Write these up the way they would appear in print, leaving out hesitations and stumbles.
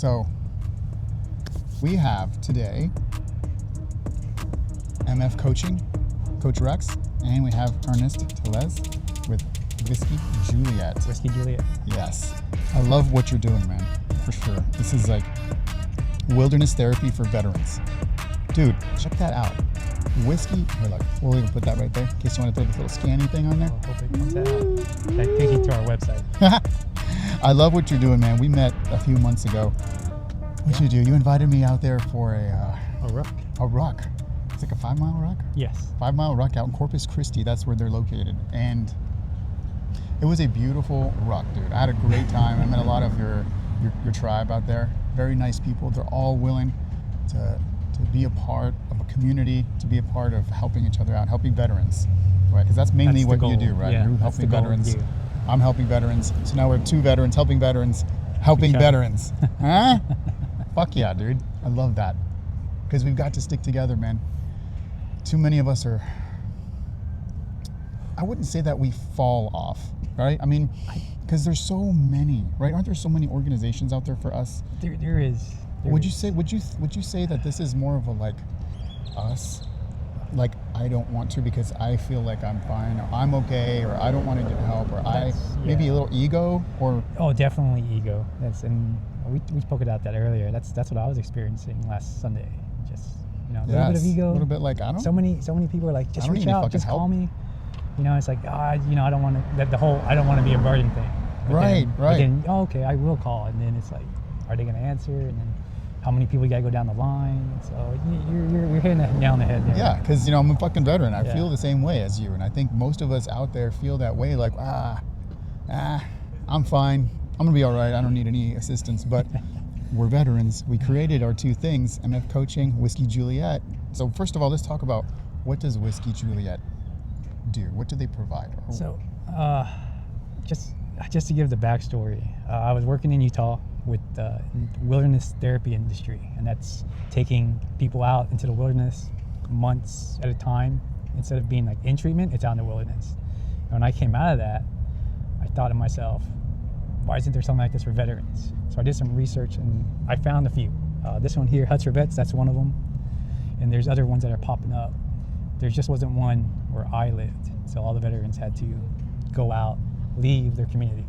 So we have today MF Coaching, Coach Rex, and we have Ernest Tellez with Whiskey Juliet. Whiskey Juliet. Yes. I love what you're doing, man, for sure. This is like wilderness therapy for veterans. Dude, check that out. Whiskey, we'll even put that right there in case you want to throw this little scanny thing on there. I hope it comes out. That take you to our website. I love what you're doing, man. We met a few months ago. What'd you do? You invited me out there for A ruck. a ruck. It's like a 5 mile ruck? Yes. 5 mile ruck out in Corpus Christi. That's where they're located. And it was a beautiful ruck, dude. I had a great time. I met a lot of your tribe out there. Very nice people. They're all willing to be a part of a community, to be a part of helping each other out, helping veterans, right? Because that's mainly That's the what you goal. do, right? Yeah, You're that's helping the goal with veterans. you. I'm helping veterans. So now we're two veterans helping veterans, helping Each other. veterans. Huh? Fuck yeah, dude. I love that. Because we've got to stick together, man. Too many of us are, I wouldn't say that we fall off, right? I mean, because there's so many, right? Aren't there so many organizations out there for us? There is. Would you say that this is more of a like us? Like I don't want to because I feel like I'm fine, or I'm okay, or I don't want to get help, or maybe a little ego, or Oh, definitely ego. And we spoke about that earlier. That's what I was experiencing last Sunday. Just a little bit of ego. a little bit like I don't. So many people are like, just I don't reach need any out, fucking just call help. me. It's like, I don't want to. That the whole I don't want to be a burden thing. Right. But then, okay, I will call, and then it's like, are they going to answer? And then, how many people you got to go down the line? So you're hitting the nail on the head there. Yeah, because I'm a fucking veteran. I Yeah. feel the same way as you, and I think most of us out there feel that way. Like I'm fine. I'm gonna be all right. I don't need any assistance. But we're veterans. We created our two things: MF Coaching, Whiskey Juliet. So first of all, let's talk about what does Whiskey Juliet do? What do they provide? So, just to give the backstory, I was working in Utah with the wilderness therapy industry, and that's taking people out into the wilderness months at a time. Instead of being like in treatment, it's out in the wilderness. And when I came out of that, I thought to myself, why isn't there something like this for veterans? So I did some research, and I found a few. This one here, Huts for Vets, that's one of them. And there's other ones that are popping up. There just wasn't one where I lived. So all the veterans had to go out, leave their community.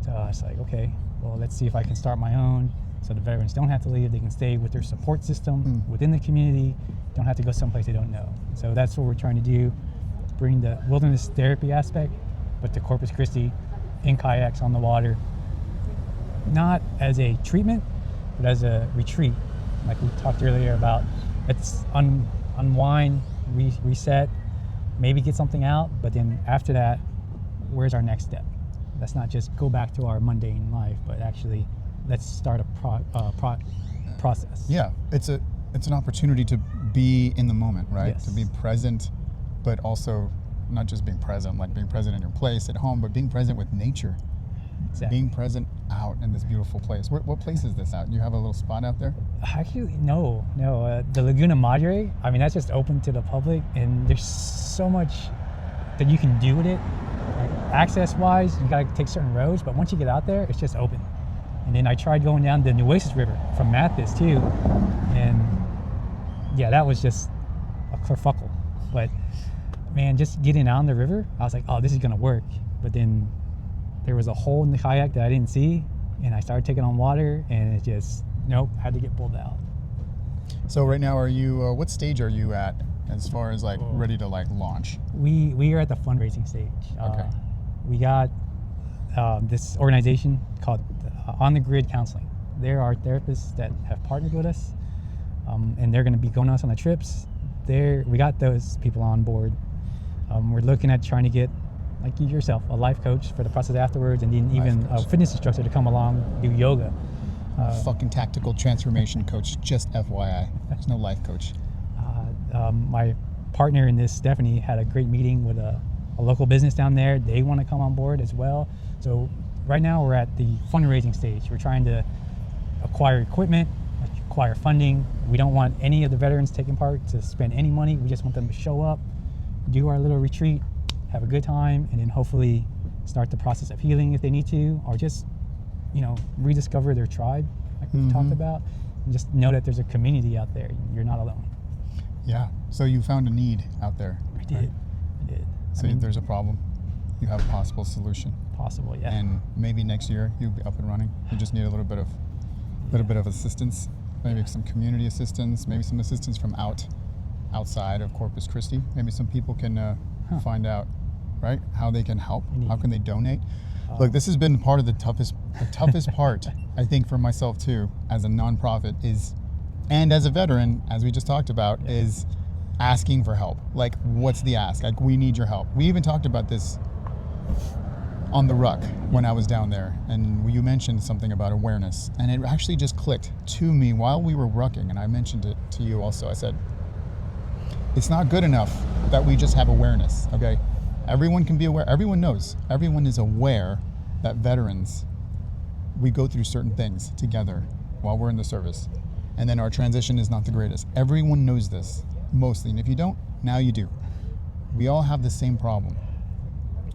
So I was like, okay, well, let's see if I can start my own so the veterans don't have to leave. They can stay with their support system within the community, don't have to go someplace they don't know. So that's what we're trying to do, bring the wilderness therapy aspect, but to Corpus Christi in kayaks on the water, not as a treatment, but as a retreat. Like we talked earlier about, let's unwind, reset, maybe get something out, but then after that, where's our next step? Let's not just go back to our mundane life, but actually let's start a process. Yeah, it's an opportunity to be in the moment, right? Yes. To be present, but also not just being present, like being present in your place at home, but being present with nature. Exactly. Being present out in this beautiful place. What place is this out? You have a little spot out there? Actually, no. The Laguna Madre, I mean, that's just open to the public, and there's so much that you can do with it. Like, access-wise, you gotta take certain roads, but once you get out there, it's just open. And then I tried going down the Nueces River from Mathis too, and yeah, that was just a kerfuffle. But man, just getting out on the river, I was like, oh, this is gonna work. But then there was a hole in the kayak that I didn't see, and I started taking on water, and it just, had to get pulled out. So right now, are you? What stage are you at as far as like ready to like launch? We are at the fundraising stage. Okay. We got this organization called On the Grid Counseling. There are therapists that have partnered with us, and they're going to be going us on the trips. We got those people on board. We're looking at trying to get, like you yourself, a life coach for the process afterwards, and then even a fitness instructor to come along, do yoga. Fucking tactical transformation coach, just FYI. There's no life coach. My partner in this, Stephanie, had a great meeting with a local business down there. They want to come on board as well. So right now we're at the fundraising stage. We're trying to acquire equipment, acquire funding. We don't want any of the veterans taking part to spend any money. We just want them to show up, do our little retreat, have a good time, and then hopefully start the process of healing if they need to, or just rediscover their tribe like we've talked Mhm. about. And just know that there's a community out there. You're not alone. Yeah. So you found a need out there. I did. right? I did. So there's a problem. You have a possible solution. possible, yeah. And maybe next year you'll be up and running. You just need a little bit of assistance, maybe some community assistance, maybe some assistance from outside of Corpus Christi. Maybe some people can find out, right, how they can help. How can they donate? Look, this has been part of the toughest part, I think, for myself too, as a nonprofit and as a veteran, as we just talked about, is asking for help. Like, what's the ask? Like, we need your help. We even talked about this on the ruck when I was down there, and you mentioned something about awareness, and it actually just clicked to me while we were rucking, and I mentioned it to you also. I said, it's not good enough that we just have awareness, okay? Everyone can be aware. Everyone knows. Everyone is aware that veterans, we go through certain things together while we're in the service, and then our transition is not the greatest. Everyone knows this, mostly, and if you don't, now you do. We all have the same problem.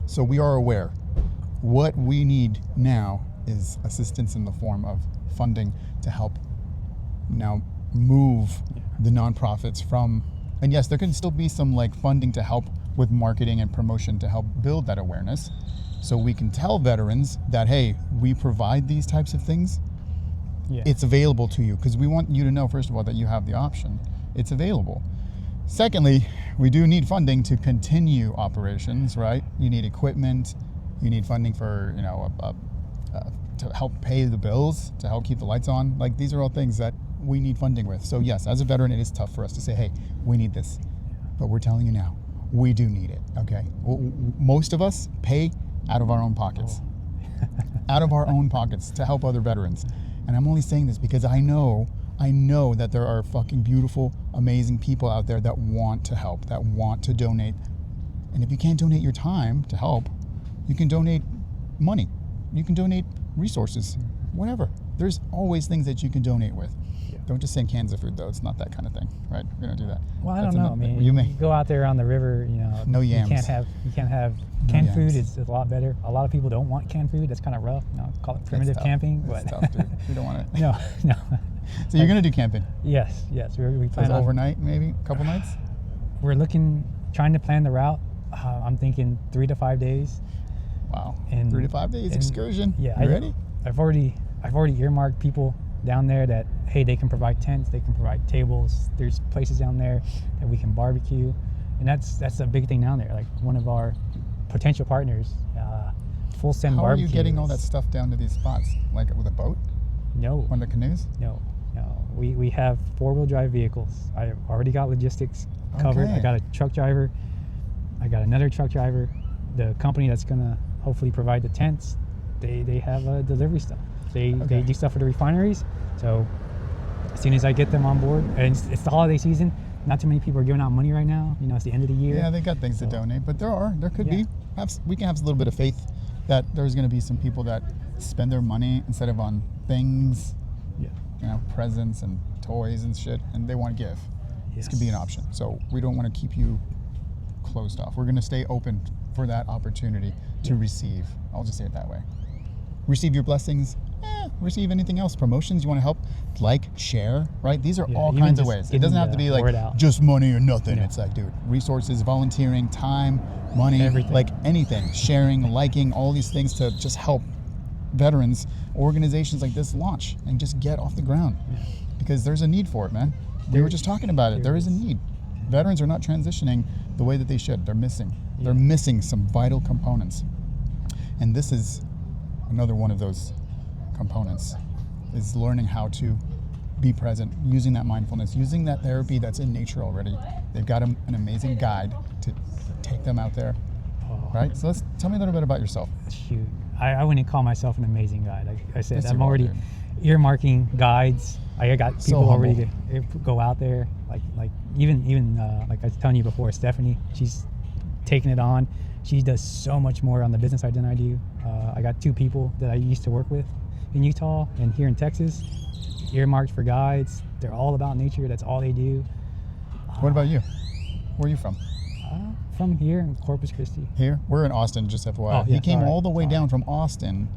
So we are aware. What we need now is assistance in the form of funding to help now move the nonprofits from, and yes, there can still be some like funding to help with marketing and promotion to help build that awareness. So we can tell veterans that, hey, we provide these types of things. Yeah. It's available to you, because we want you to know, first of all, that you have the option. It's available. Secondly, we do need funding to continue operations, right? You need equipment, you need funding for, to help pay the bills, to help keep the lights on. Like, these are all things that we need funding with. So yes, as a veteran, it is tough for us to say, hey, we need this. But we're telling you now, we do need it, okay? Most of us pay out of our own pockets. Out of our own pockets to help other veterans. And I'm only saying this because I know that there are fucking beautiful, amazing people out there that want to help, that want to donate. And if you can't donate your time to help, you can donate money. You can donate resources, whatever. There's always things that you can donate with. Yeah. Don't just send cans of food, though. It's not that kind of thing, right? We don't do that. Well, I don't know. I mean, you may go out there on the river, no yams. You can't have canned food. It's a lot better. A lot of people don't want canned food. That's kind of rough. Call it primitive camping. It's but tough, dude. We don't want it. No. So you're gonna do camping? Yes. We plan on overnight, maybe a couple nights. We're trying to plan the route. I'm thinking 3 to 5 days. Wow. And 3 to 5 days excursion. Yeah. You ready? I've already earmarked people down there that, hey, they can provide tents, they can provide tables. There's places down there that we can barbecue, and that's a big thing down there. Like, one of our potential partners, Full Send How Barbecue. are you getting all that stuff down to these spots? Like with a boat? No. One of the canoes? No. We have 4-wheel drive vehicles. I already got logistics covered. Okay. I got a truck driver. I got another truck driver. The company that's gonna hopefully provide the tents, they have a delivery stuff. They do stuff for the refineries. So as soon as I get them on board, and it's the holiday season, not too many people are giving out money right now. It's the end of the year. Yeah, they got things to donate, but there could be. We can have a little bit of faith that there's going to be some people that spend their money instead of on things, presents and toys and shit, and they want to give. This could be an option. So we don't want to keep you closed off. We're going to stay open for that opportunity to receive. I'll just say it that way. Receive your blessings. Receive anything else. Promotions you want to help, share, right? These are all kinds of ways. It doesn't have to be like just money or nothing. It's like, dude, resources, volunteering, time, money, everything. Like anything, sharing, liking, all these things to just help veterans, organizations like this launch and just get off the ground. Because there's a need for it, man. We were just talking about it. There is a need. Veterans are not transitioning the way that they should. They're missing. They're missing some vital components. And this is another one of those components, is learning how to be present, using that mindfulness, using that therapy that's in nature already. They've got an amazing guide to take them out there, right? So tell me a little bit about yourself. Shoot, I wouldn't call myself an amazing guide. Like I said, Yes, I'm already earmarking guides. I got people already to go out there. Like even like I was telling you before, Stephanie, she's taking it on. She does so much more on the business side than I do. I got 2 people that I used to work with in Utah and here in Texas, earmarked for guides. They're all about nature. That's all they do. What about you? Where are you from? From here in Corpus Christi. Here? We're in Austin, just FYI. He came all the way down from Austin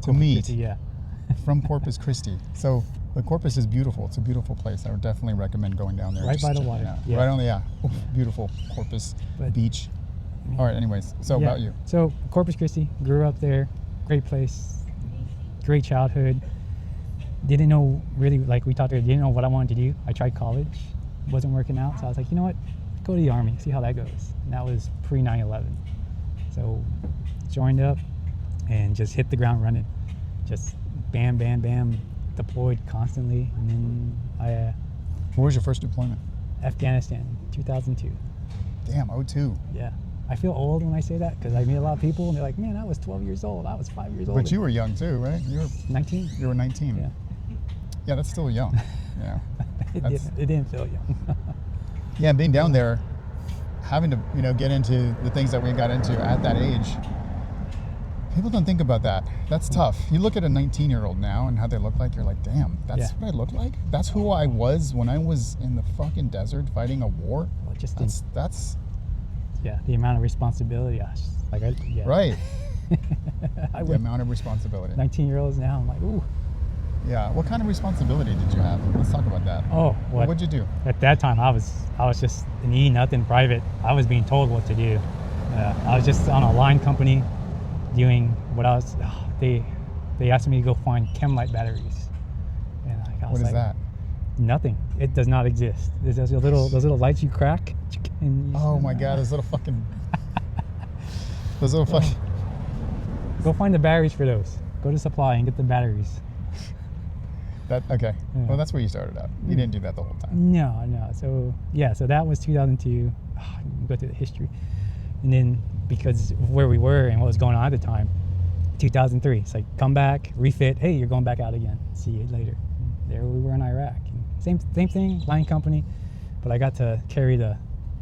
to meet. Yeah. from Corpus Christi. So, but Corpus is beautiful. It's a beautiful place. I would definitely recommend going down there. Right just by the checking water. it out. Yeah. Right on the Oof, beautiful Corpus But- beach. All right. Anyways, so Yeah. about you. So Corpus Christi, grew up there, great place, great childhood. Didn't know really, like we talked earlier, didn't know what I wanted to do. I tried college, wasn't working out, so I was like, you know what, go to the Army, see how that goes. And that was pre 9/11. So joined up and just hit the ground running. Just bam, bam, bam, deployed constantly. And then Where was your first deployment? Afghanistan, 2002. Damn, 02. Yeah. I feel old when I say that because I meet a lot of people and they're like, man, I was 12 years old. I was 5 years old. But you were young too, right? 19? You were 19. Yeah. Yeah, that's still young. Yeah. It didn't feel young. Yeah, being down there, having to, get into the things that we got into at that age, people don't think about that. That's tough. You look at a 19-year-old now and how they look like, you're like, damn, that's Yeah. what I look like? That's who I was when I was in the fucking desert fighting a war? Well, just That's yeah, the amount of responsibility. Yeah. right. I The would amount of responsibility. 19-year-olds now. I'm like, ooh. Yeah. What kind of responsibility did you have? Let's talk about that. Oh, what? What'd you do? At that time, I was just an E nothing private. I was being told what to do. I was just on a line company doing what I was. They asked me to go find Chemlite batteries. And I was What is like, that? Nothing. It does not exist. There's those little lights you crack. And Oh my God, those little fucking. Those little fucking. Go find the batteries for those. Go to supply and get the batteries. Okay. Yeah. Well, that's where you started out. You didn't do that the whole time. No. So yeah, so that was 2002. Go through the history, and then because of where we were and what was going on at the time, 2003. It's like come back, refit. Hey, you're going back out again. See you later. There we were in Iraq. Same thing, line company, but I got to carry the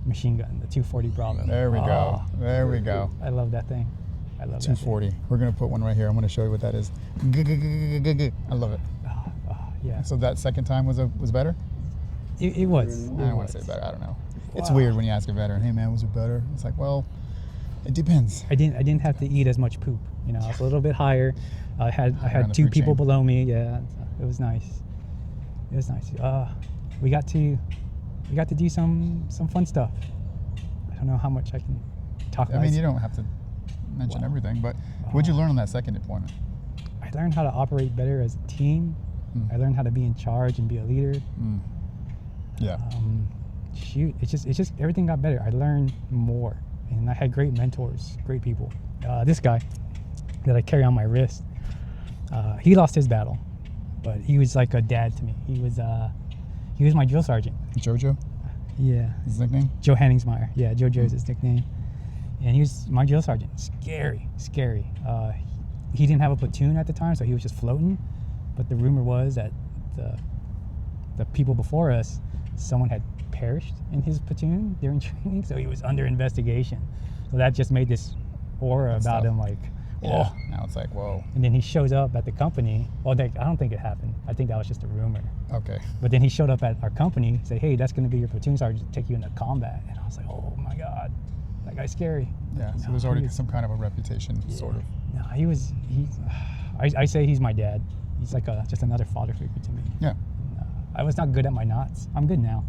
machine gun, the 240 Bravo. There we go. There we go. I love that thing. I love that thing. 240. We're gonna put one right here. I'm gonna show you what that is. I love it. Yeah, So that second time was better? it was. I don't want to say better. I don't know. It's Wow. weird when you ask a veteran, "Hey man, was it better?" It's like, well, it depends. I didn't have to eat as much poop. I was a little bit higher. I Higher on had the two food people chain. below me. Yeah, it was nice. It was nice. We got to do some fun stuff. I don't know how much I can talk I about. mean, you don't have to mention Wow. everything, but what'd you learn on that second deployment? I learned how to operate better as a team. Mm. I learned how to be in charge and be a leader. Yeah. Shoot, it's just everything got better. I learned more, and I had great mentors, great people. This guy that I carry on my wrist, he lost his battle, but he was like a dad to me. He was my drill sergeant. Jojo, Yeah, his nickname? Joe Henningsmeyer. Yeah, Jojo's his nickname, and he was my drill sergeant. Scary. He didn't have a platoon at the time, so he was just floating. But the rumor was that the people before us, someone had perished in his platoon during training, so he was under investigation. So that just made this aura That's about tough. him, like, Yeah. oh. Now it's like, whoa. And then he shows up at the company. Well, I don't think it happened. I think that was just a rumor. Okay. But then he showed up at our company, say, hey, that's going to be your platoon sergeant to take you into combat. And I was like, oh my God, that guy's scary. Yeah. So No, there's he already was- some kind of a reputation, Yeah. sort of. No, I say he's my dad. He's like just another father figure to me. Yeah. I was not good at my knots. I'm good now.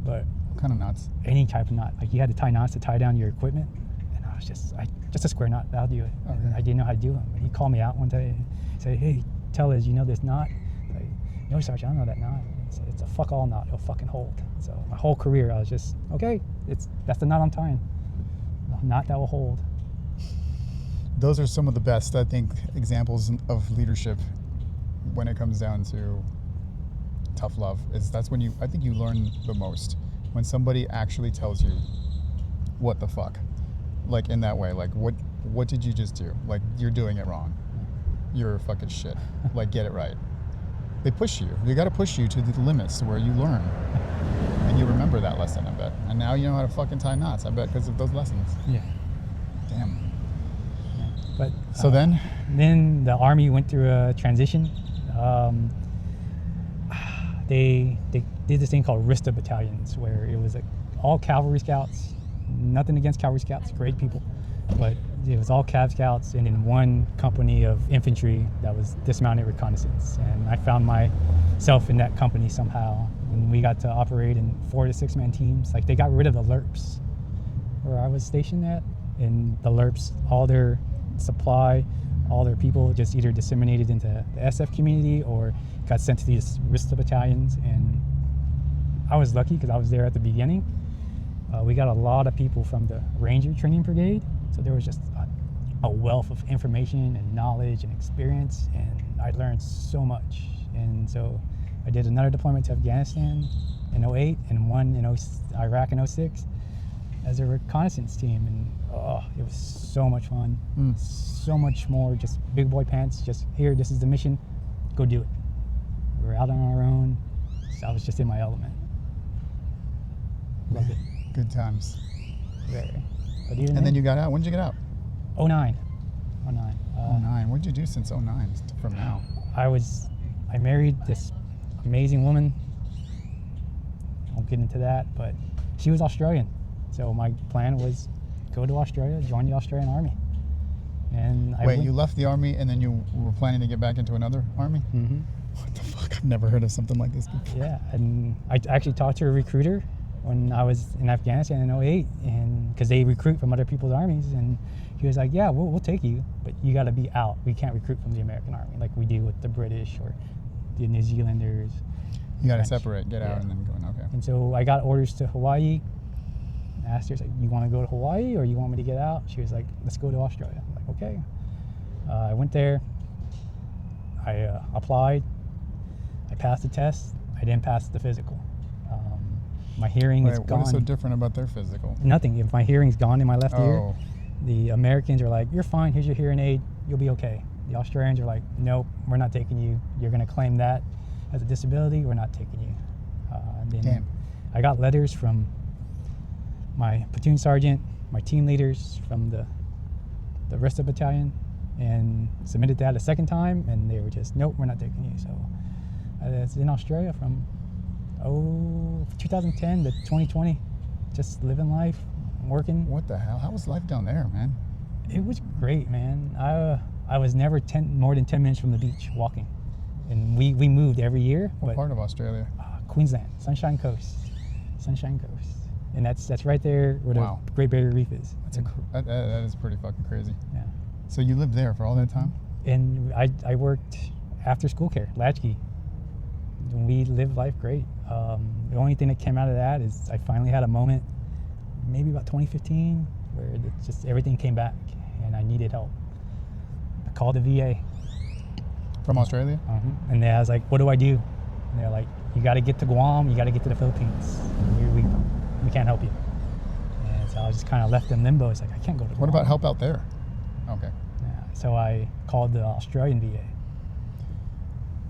But What kind of knots? any type of knot, like you had to tie knots to tie down your equipment. And I was just a square knot, that'll do it. Okay. And I didn't know how to do them. He called me out one day and said, hey, tell us, you know this knot? I was like, no, Sergeant, I don't know that knot. It's a fuck all knot. It'll fucking hold. So my whole career, I was just, okay, that's the knot I'm tying. A knot that will hold. Those are some of the best, I think, examples of leadership when it comes down to tough love. That's when I think you learn the most, when somebody actually tells you what the fuck, like in that way, like what did you just do? Like, you're doing it wrong. You're fucking shit. Like, get it right. They push you. They got to push you to the limits where you learn. And you remember that lesson, I bet. And now you know how to fucking tie knots, I bet, because of those lessons. Yeah. Damn. But So then? the Army went through a transition. They did this thing called RISTA battalions, where it was like all cavalry scouts. Nothing against cavalry scouts, great people, but it was all Cav Scouts and then one company of infantry that was dismounted reconnaissance. And I found myself in that company somehow. And we got to operate in 4 to 6 man teams. Like they got rid of the LERPs where I was stationed at. And the LERPs, all their supply, all their people just either disseminated into the SF community or got sent to these RISTA battalions. And I was lucky because I was there at the beginning. We got a lot of people from the Ranger Training Brigade. So there was just a wealth of information and knowledge and experience. And I learned so much. And so I did another deployment to Afghanistan in 08 and one in Iraq in 06 as a reconnaissance team. And it was so much fun. So much more just big boy pants. Just here, this is the mission. Go do it. We're out on our own. So I was just in my element. Loved it. Good times. Very. But even And then you got out. When did you get out? 09. 09. What did you do since 09 from now? I married this amazing woman. Won't get into that, but she was Australian. So my plan was go to Australia, join the Australian Army. And Wait, you left the Army and then you were planning to get back into another Army? Mm-hmm. What the fuck? I've never heard of something like this before. Yeah, and I actually talked to a recruiter when I was in Afghanistan in 08, and because they recruit from other people's armies, and he was like, yeah, we'll take you, but you got to be out. We can't recruit from the American Army like we do with the British or the New Zealanders. You got to French. separate, get out, and then go in. Okay. And so I got orders to Hawaii. I asked her, like, you want to go to Hawaii or you want me to get out? She was like, let's go to Australia. I'm like, okay. I went there. I applied. I passed the test. I didn't pass the physical. My hearing is gone. What is so different about their physical? Nothing. If my hearing's gone in my left ear, Oh, the Americans are like, you're fine. Here's your hearing aid. You'll be okay. The Australians are like, nope, we're not taking you. You're going to claim that as a disability. We're not taking you. And then damn. I got letters from my platoon sergeant, my team leaders from the RISTA battalion, and submitted that a second time, and they were just, nope, we're not taking you. So I was in Australia from 2010 to 2020, just living life, working. What the hell? How was life down there, man? It was great, man. I was never more than 10 minutes from the beach walking, and we moved every year. What but part of Australia? Queensland, Sunshine Coast, and that's right there where Wow. the Great Barrier Reef is. That is pretty fucking crazy. Yeah. So you lived there for all that time? And I worked after school care, latchkey. We lived life great. The only thing that came out of that is I finally had a moment, maybe about 2015, where just everything came back and I needed help. I called the VA. From Australia? And I was like, what do I do? And they're like, you got to get to Guam, you got to get to the Philippines. We can't help you. And so I was just kind of left in limbo. It's like, I can't go to Guam. What about help out there? Okay. Yeah, so I called the Australian VA.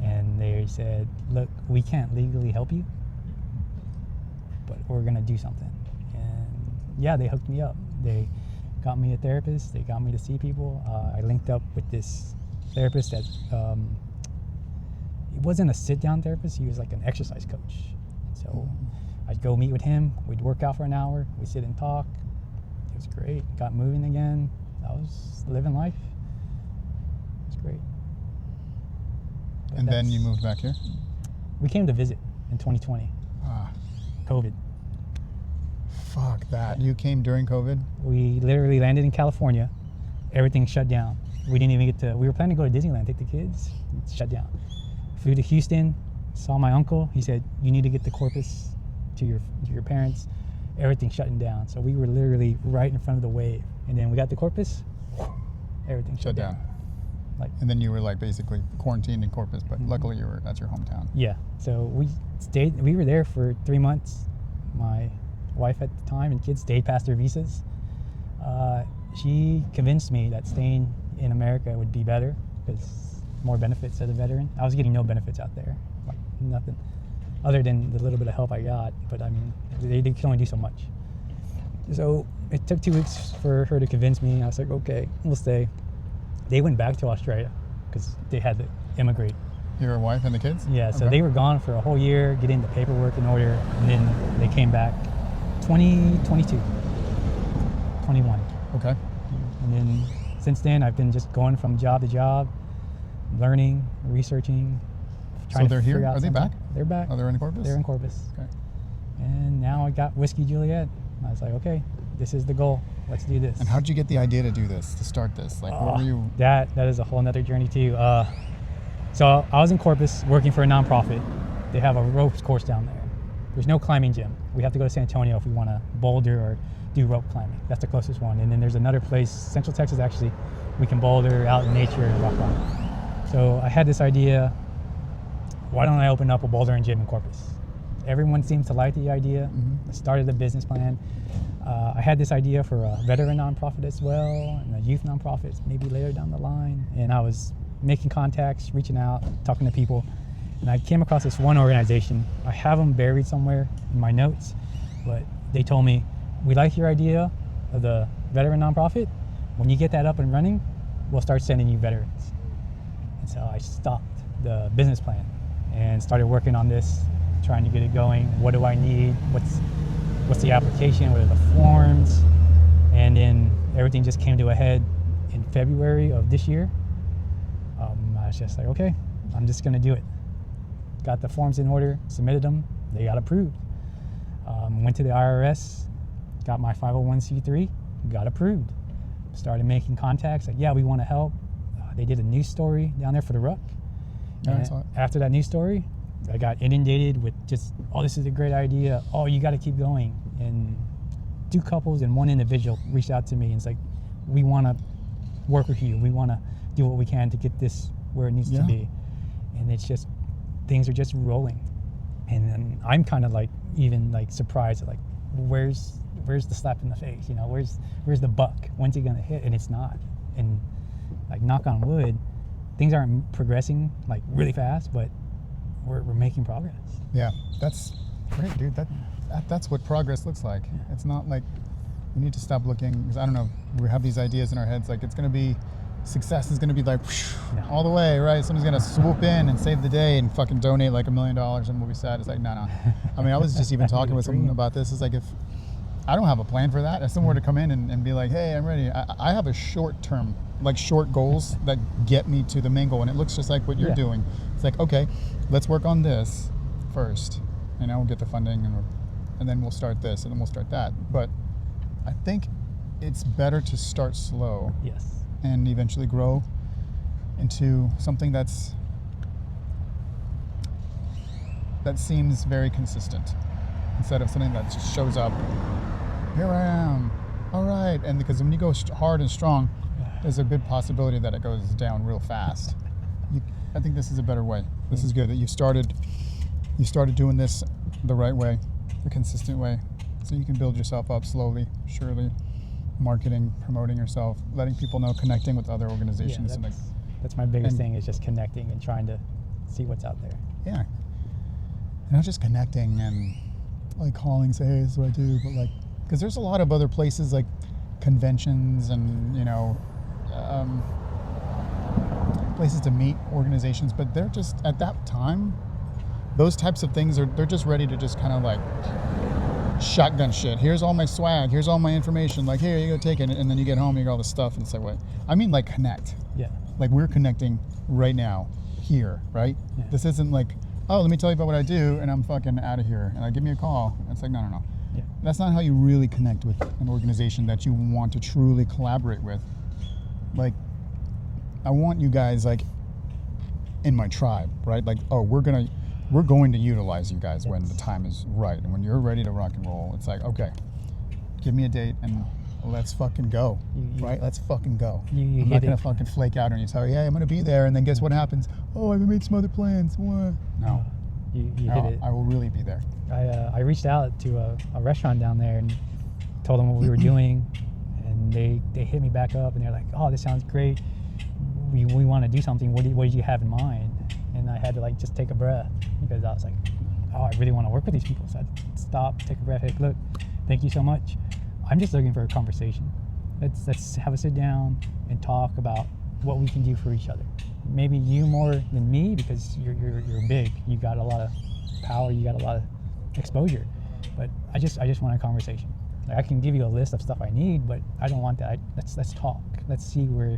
And they said, look, we can't legally help you, but we're going to do something. And yeah, they hooked me up. They got me a therapist. They got me to see people. I linked up with this therapist that, he wasn't a sit-down therapist. He was like an exercise coach. So I'd go meet with him. We'd work out for an hour. We'd sit and talk. It was great. Got moving again. I was living life. It was great. But And then you moved back here? We came to visit in 2020, Ah, COVID. fuck that. You came during COVID? We literally landed in California. Everything shut down. We didn't even we were planning to go to Disneyland, take the kids. It's shut down. Flew to Houston, saw my uncle. He said, you need to get the Corpus to your parents. Everything shutting down. So we were literally right in front of the wave. And then we got the Corpus, everything shut down. And then you were like basically quarantined in Corpus, but luckily that's your hometown. Yeah. So we were there for 3 months. My wife at the time and kids stayed past their visas. She convinced me that staying in America would be better because more benefits as a veteran. I was getting no benefits out there, like nothing, other than the little bit of help I got. But I mean, they can only do so much. So it took 2 weeks for her to convince me. I was like, okay, we'll stay. They went back to Australia because they had to immigrate. Your wife and the kids? Yeah, so Okay. they were gone for a whole year, getting the paperwork in order, and then they came back 2022, 21. Okay. And And then since then, I've been just going from job to job, learning, researching, trying So they're to here? figure out Are they something. back? They're back. Oh, they're in Corpus? They're in Corpus. Okay. And now I got Whiskey Juliet. I was like, okay, this is the goal. Let's do this. And how did you get the idea to do this, to start this? Like, what were you? That is a whole nother journey too. So I was in Corpus working for a nonprofit. They have a ropes course down there. There's no climbing gym. We have to go to San Antonio if we want to boulder or do rope climbing. That's the closest one. And then there's another place, Central Texas actually, we can boulder out in nature and rock climb. So I had this idea, why don't I open up a bouldering gym in Corpus? Everyone seems to like the idea. I started a business plan. I had this idea for a veteran nonprofit as well, and a youth nonprofit maybe later down the line. And I was making contacts, reaching out, talking to people. And I came across this one organization. I have them buried somewhere in my notes, but they told me, we like your idea of the veteran nonprofit. When you get that up and running, we'll start sending you veterans. And so I stopped the business plan and started working on this, trying to get it going. What do I need? What's the application? What are the forms? And then everything just came to a head in February of this year. I was just like, okay, I'm just gonna do it. Got the forms in order, submitted them, they got approved. Went to the IRS, got my 501c3, got approved. Started making contacts, like, yeah, we wanna help. They did a news story down there for the Ruck. Yeah, I And saw it. after that news story, I got inundated with just, oh, this is a great idea. Oh, you got to keep going. And 2 couples and 1 individual reached out to me and it's like, we want to work with you. We want to do what we can to get this where it needs to Yeah. be. And it's just, things are just rolling. And then I'm kind of like, even like surprised, like, where's the slap in the face? You know, where's the buck? When's it going to hit? And it's not. And like, knock on wood, things aren't progressing like really fast, but we're making progress. Yeah, that's great, dude. That's what progress looks like. It's not like we need to stop looking, because I don't know, we have these ideas in our heads like it's going to be, success is going to be like whoosh, No. all the way, right? Someone's going to swoop in and save the day and fucking donate like $1 million and we'll be sad. It's like, no. I mean, I was just even talking with someone about this. It's like, if I don't have a plan for that, if someone were to come in and be like, hey, I'm ready. I have a short term, like short goals that get me to the main goal. And it looks just like what you're Yeah. doing. It's like, okay, let's work on this first. You know, we'll get the funding and then we'll start this and then we'll start that. But I think it's better to start slow Yes. and eventually grow into something that seems very consistent, instead of something that just shows up, here I am, all right. And because when you go hard and strong, there's a good possibility that it goes down real fast. I think this is a better way. This is good that you started doing this the right way, the consistent way, so you can build yourself up slowly, surely, marketing, promoting yourself, letting people know, connecting with other organizations. Yeah, and that's my biggest and- thing, is just connecting and trying to see what's out there. yeah, and not just connecting and like calling, say, hey, this is what I do, but like, because there's a lot of other places like conventions and, you know, places to meet organizations, but they're just, at that time, those types of things they're just ready to just kind of like shotgun shit. Here's all my swag, here's all my information, like, here, you go, take it. And then you get home, you got all this stuff, and it's like, what? I mean, like, connect. Yeah. Like, we're connecting right now, here, right? Yeah. This isn't like, oh, let me tell you about what I do, and I'm fucking out of here, and give me a call. It's like, no. Yeah. That's not how you really connect with an organization that you want to truly collaborate with. Like, I want you guys, like, in my tribe, right? Like, oh, we're going to utilize you guys when the time is right, and when you're ready to rock and roll. It's like, okay, give me a date and let's fucking go, right? Let's fucking go. You I'm not hit gonna it. fucking flake out on you. Tell you, yeah, I'm gonna be there, and then guess what happens? Oh, I've made some other plans. What? No, You no, hit it. I will really be there. I reached out to a restaurant down there and told them what we were doing, and they hit me back up and they're like, oh, this sounds great. We want to do something. What did you have in mind? And I had to like just take a breath, because I was like, oh, I really want to work with these people. So I stopped, take a breath. Hey, look, thank you so much. I'm just looking for a conversation. Let's have a sit down and talk about what we can do for each other. Maybe you more than me, because you're big. You got a lot of power. You got a lot of exposure. But I just want a conversation. Like, I can give you a list of stuff I need, but I don't want that. Let's talk. let's see where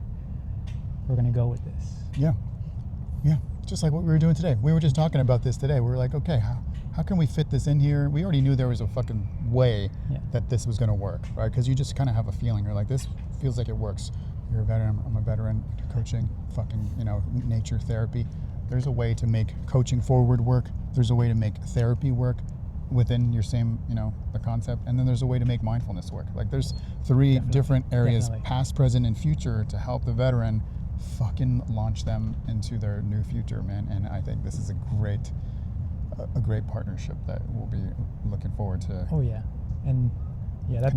we're gonna go with this. Yeah. Yeah. Just like what we were doing today. We were just talking about this today. We were like, okay, how can we fit this in here? We already knew there was a fucking way that this was going to work, right? Because you just kind of have a feeling. You're like, this feels like it works. You're a veteran. I'm a veteran. Coaching, fucking, nature therapy. There's a way to make coaching forward work. There's a way to make therapy work within your same, the concept. And then there's a way to make mindfulness work. Like there's three different areas, past, present, and future, to help the veteran fucking launch them into their new future, man. And I think this is a great partnership that we'll be looking forward to. Oh yeah, and yeah, that's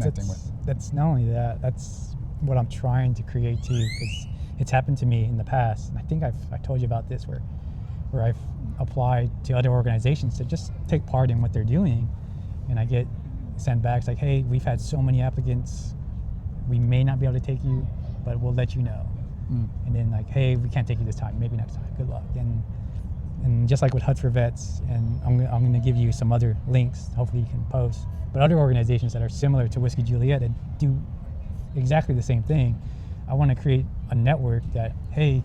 not only that. That's what I'm trying to create too, because it's happened to me in the past. And I think I told you about this, where I've applied to other organizations to just take part in what they're doing, and I get sent back. It's like, hey, we've had so many applicants, we may not be able to take you, but we'll let you know. And then like, hey, we can't take you this time, maybe next time, good luck. And just like with HUD for Vets, and I'm going to give you some other links, hopefully you can post, but other organizations that are similar to Whiskey Juliet that do exactly the same thing. I want to create a network that, hey,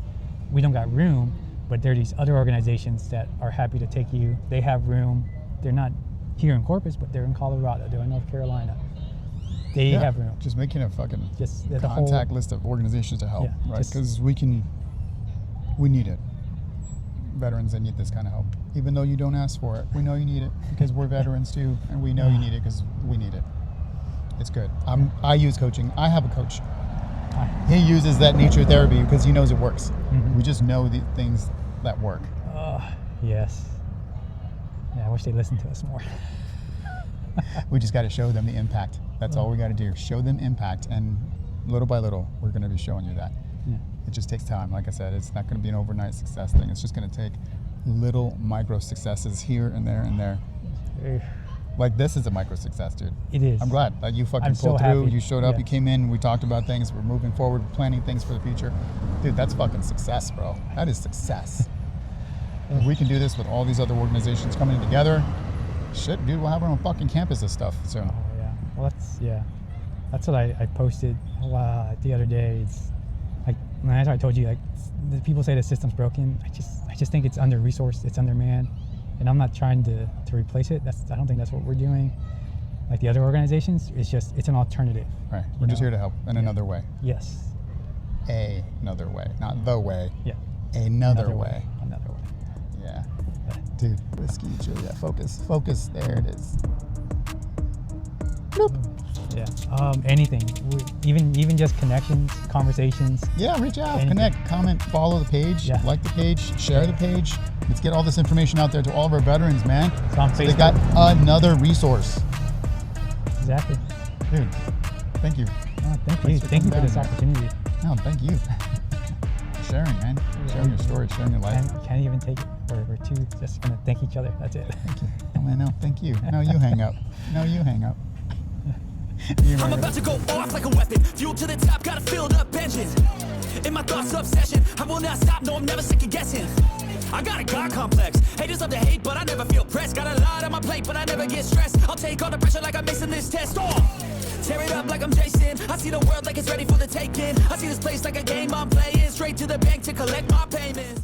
we don't got room, but there are these other organizations that are happy to take you. They have room. They're not here in Corpus, but they're in Colorado, they're in North Carolina. They have room. Just making a fucking the contact list of organizations to help, right? Because we need it. Veterans, they need this kind of help. Even though you don't ask for it, we know you need it because we're veterans too, and we know you need it because we need it. It's good. I use coaching. I have a coach. He uses that nature therapy because he knows it works. We just know the things that work. Yes. Yeah, I wish they listened to us more. We just got to show them the impact. That's all we got to do. Show them impact, and little by little, we're going to be showing you that. Yeah. It just takes time. Like I said, it's not going to be an overnight success thing. It's just going to take little micro successes here and there and there. Like this is a micro success, dude. It is. I'm glad. Like you fucking I'm pulled so through. happy. You showed up. Yeah. You came in. We talked about things. We're moving forward, planning things for the future. Dude, that's fucking success, bro. That is success. If we can do this with all these other organizations coming together, shit, dude, we'll have our own fucking campus of stuff soon. Oh yeah. Well, that's what I posted the other day. It's like, as I told you, like the people say the system's broken. I just think it's under resourced, it's undermanned, and I'm not trying to replace it. I don't think that's what we're doing. Like the other organizations, it's an alternative. Right. We're just here to help in another way. Yes. Another way, not the way. Yeah. Another way. Another way. Yeah. Dude, Whiskey Juliet. Focus. There it is. Bloop. Yeah. Anything. Even just connections, conversations. Yeah, reach out, anything. Connect, comment, follow the page, like the page, share the page. Let's get all this information out there to all of our veterans, man. It's on So Facebook. they got another resource. Exactly. Dude, thank you. Oh, thank you. Thank you for this opportunity. No, thank you. Sharing, man. Sharing your story, sharing your life. Can't even take it. We're two just gonna thank each other. That's it. Thank you. Oh man, no, thank you. No, you hang up. No, you hang up. I'm about to go off like a weapon. Fuel to the top, got a filled up engine. In my thoughts, obsession. I will not stop, no, I'm never second guessing. I got a God complex. Haters love to hate, but I never feel pressed. Got a lot on my plate, but I never get stressed. I'll take all the pressure like I'm missing this test. Tear it up like I'm Jason. I see the world like it's ready for the taking. I see this place like a game I'm playing. Straight to the bank to collect my payments.